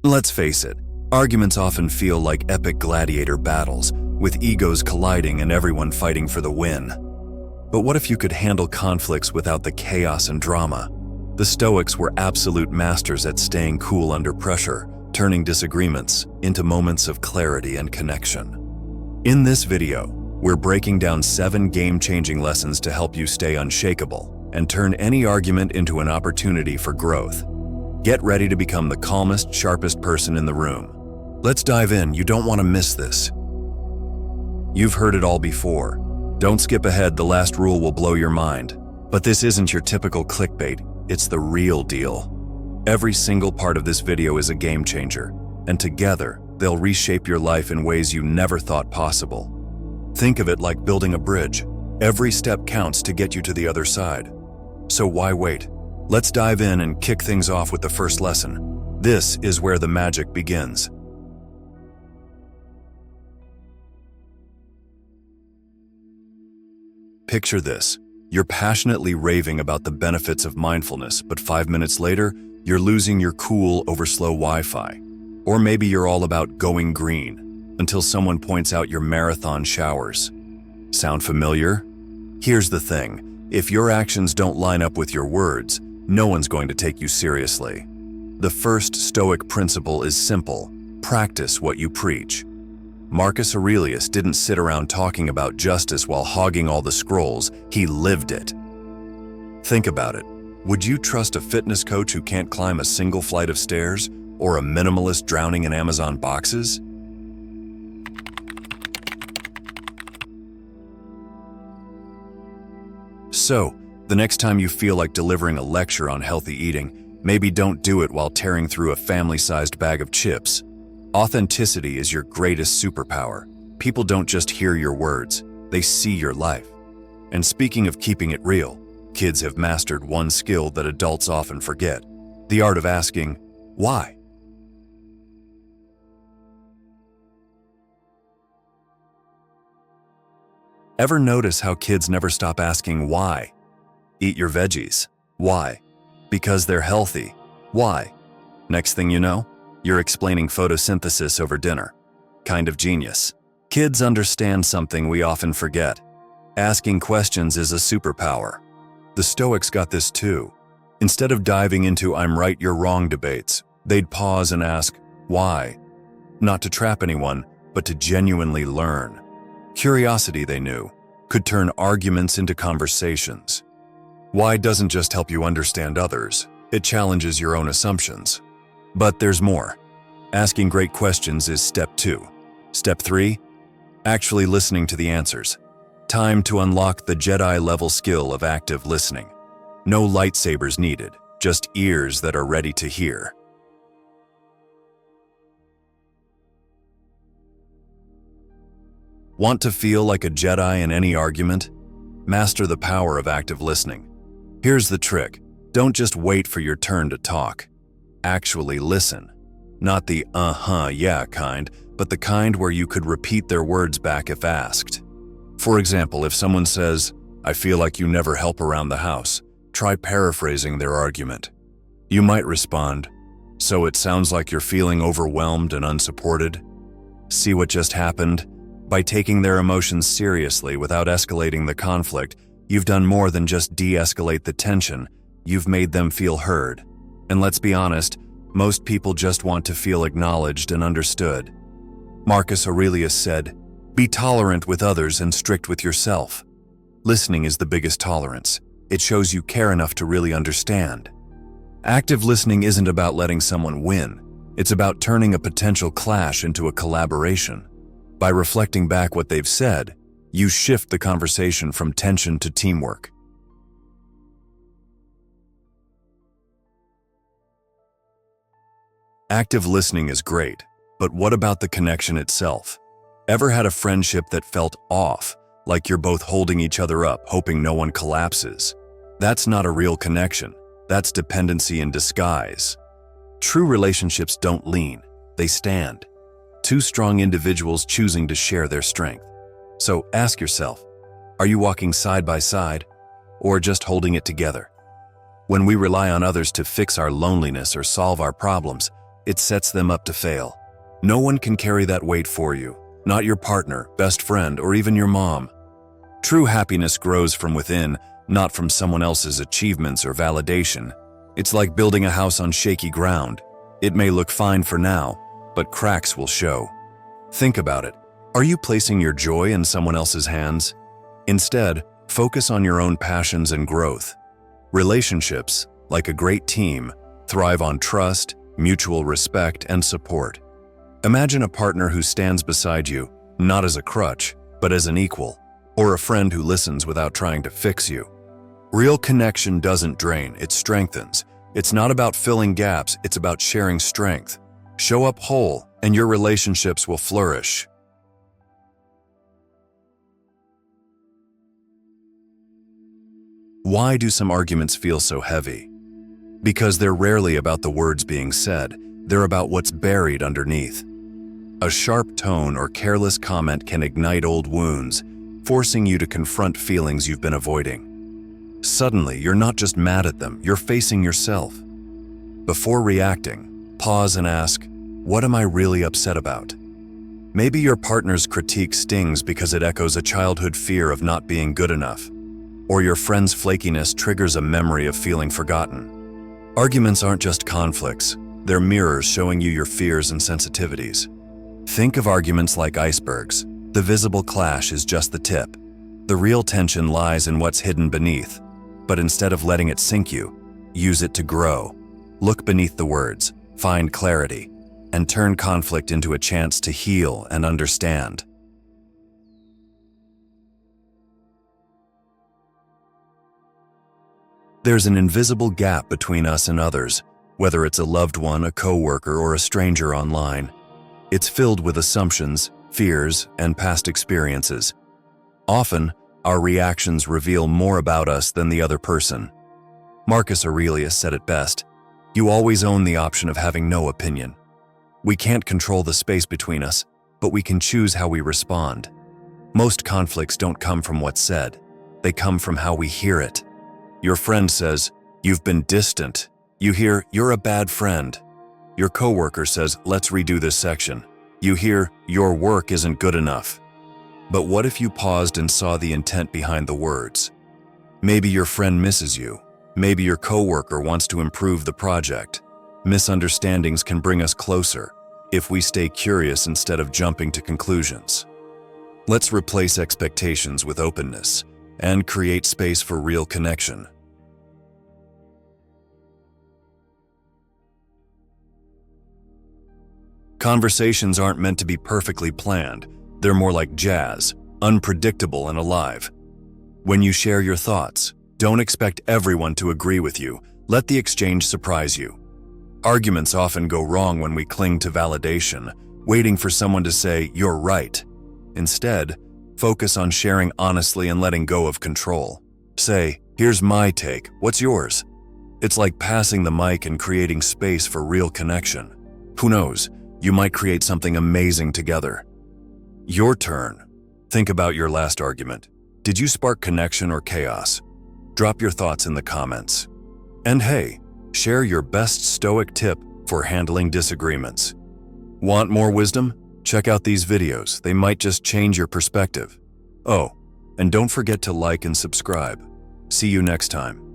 Let's face it, arguments often feel like epic gladiator battles, with egos colliding and everyone fighting for the win. But what if you could handle conflicts without the chaos and drama? The Stoics were absolute masters at staying cool under pressure, turning disagreements into moments of clarity and connection. In this video, we're breaking down 7 game-changing lessons to help you stay unshakable and turn any argument into an opportunity for growth. Get ready to become the calmest, sharpest person in the room. Let's dive in. You don't want to miss this. You've heard it all before. Don't skip ahead, the last rule will blow your mind. But this isn't your typical clickbait, it's the real deal. Every single part of this video is a game changer, and together, they'll reshape your life in ways you never thought possible. Think of it like building a bridge. Every step counts to get you to the other side. So why wait? Let's dive in and kick things off with the first lesson. This is where the magic begins. Picture this. You're passionately raving about the benefits of mindfulness, but 5 minutes later, you're losing your cool over slow Wi-Fi. Or maybe you're all about going green, until someone points out your marathon showers. Sound familiar? Here's the thing. If your actions don't line up with your words, no one's going to take you seriously. The first Stoic principle is simple: practice what you preach. Marcus Aurelius didn't sit around talking about justice while hogging all the scrolls, he lived it. Think about it. Would you trust a fitness coach who can't climb a single flight of stairs, or a minimalist drowning in Amazon boxes? So, the next time you feel like delivering a lecture on healthy eating, maybe don't do it while tearing through a family-sized bag of chips. Authenticity is your greatest superpower. People don't just hear your words, they see your life. And speaking of keeping it real, kids have mastered one skill that adults often forget: the art of asking, why? Ever notice how kids never stop asking why? Eat your veggies. Why? Because they're healthy. Why? Next thing you know, you're explaining photosynthesis over dinner. Kind of genius. Kids understand something we often forget. Asking questions is a superpower. The Stoics got this too. Instead of diving into "I'm right, you're wrong" debates, they'd pause and ask, why? Not to trap anyone, but to genuinely learn. Curiosity, they knew, could turn arguments into conversations. Why doesn't just help you understand others, it challenges your own assumptions. But there's more. Asking great questions is step 2. Step 3? Actually listening to the answers. Time to unlock the Jedi-level skill of active listening. No lightsabers needed, just ears that are ready to hear. Want to feel like a Jedi in any argument? Master the power of active listening. Here's the trick. Don't just wait for your turn to talk. Actually listen. Not the yeah kind, but the kind where you could repeat their words back if asked. For example, if someone says, "I feel like you never help around the house," try paraphrasing their argument. You might respond, "So it sounds like you're feeling overwhelmed and unsupported?" See what just happened? By taking their emotions seriously without escalating the conflict, you've done more than just de-escalate the tension, you've made them feel heard. And let's be honest, most people just want to feel acknowledged and understood. Marcus Aurelius said, "Be tolerant with others and strict with yourself." Listening is the biggest tolerance. It shows you care enough to really understand. Active listening isn't about letting someone win. It's about turning a potential clash into a collaboration. By reflecting back what they've said, you shift the conversation from tension to teamwork. Active listening is great, but what about the connection itself? Ever had a friendship that felt off, like you're both holding each other up, hoping no one collapses? That's not a real connection. That's dependency in disguise. True relationships don't lean, they stand. Two strong individuals choosing to share their strength. So ask yourself, are you walking side by side, or just holding it together? When we rely on others to fix our loneliness or solve our problems, it sets them up to fail. No one can carry that weight for you, not your partner, best friend, or even your mom. True happiness grows from within, not from someone else's achievements or validation. It's like building a house on shaky ground. It may look fine for now, but cracks will show. Think about it. Are you placing your joy in someone else's hands? Instead, focus on your own passions and growth. Relationships, like a great team, thrive on trust, mutual respect, and support. Imagine a partner who stands beside you, not as a crutch, but as an equal, or a friend who listens without trying to fix you. Real connection doesn't drain, it strengthens. It's not about filling gaps, it's about sharing strength. Show up whole, and your relationships will flourish. Why do some arguments feel so heavy? Because they're rarely about the words being said, they're about what's buried underneath. A sharp tone or careless comment can ignite old wounds, forcing you to confront feelings you've been avoiding. Suddenly, you're not just mad at them, you're facing yourself. Before reacting, pause and ask, what am I really upset about? Maybe your partner's critique stings because it echoes a childhood fear of not being good enough, or your friend's flakiness triggers a memory of feeling forgotten. Arguments aren't just conflicts, they're mirrors showing you your fears and sensitivities. Think of arguments like icebergs. The visible clash is just the tip. The real tension lies in what's hidden beneath. But instead of letting it sink you, use it to grow. Look beneath the words, find clarity, and turn conflict into a chance to heal and understand. There's an invisible gap between us and others, whether it's a loved one, a coworker, or a stranger online. It's filled with assumptions, fears, and past experiences. Often, our reactions reveal more about us than the other person. Marcus Aurelius said it best, "You always own the option of having no opinion." We can't control the space between us, but we can choose how we respond. Most conflicts don't come from what's said. They come from how we hear it. Your friend says, "You've been distant." You hear, "You're a bad friend." Your coworker says, "Let's redo this section." You hear, "Your work isn't good enough." But what if you paused and saw the intent behind the words? Maybe your friend misses you. Maybe your coworker wants to improve the project. Misunderstandings can bring us closer if we stay curious instead of jumping to conclusions. Let's replace expectations with openness and create space for real connection. Conversations aren't meant to be perfectly planned. They're more like jazz, unpredictable and alive. When you share your thoughts, don't expect everyone to agree with you. Let the exchange surprise you. Arguments often go wrong when we cling to validation, waiting for someone to say, "You're right." Instead, focus on sharing honestly and letting go of control. Say, "Here's my take, what's yours?" It's like passing the mic and creating space for real connection. Who knows? You might create something amazing together. Your turn. Think about your last argument. Did you spark connection or chaos? Drop your thoughts in the comments. And hey, share your best Stoic tip for handling disagreements. Want more wisdom? Check out these videos. They might just change your perspective. Oh, and don't forget to like and subscribe. See you next time.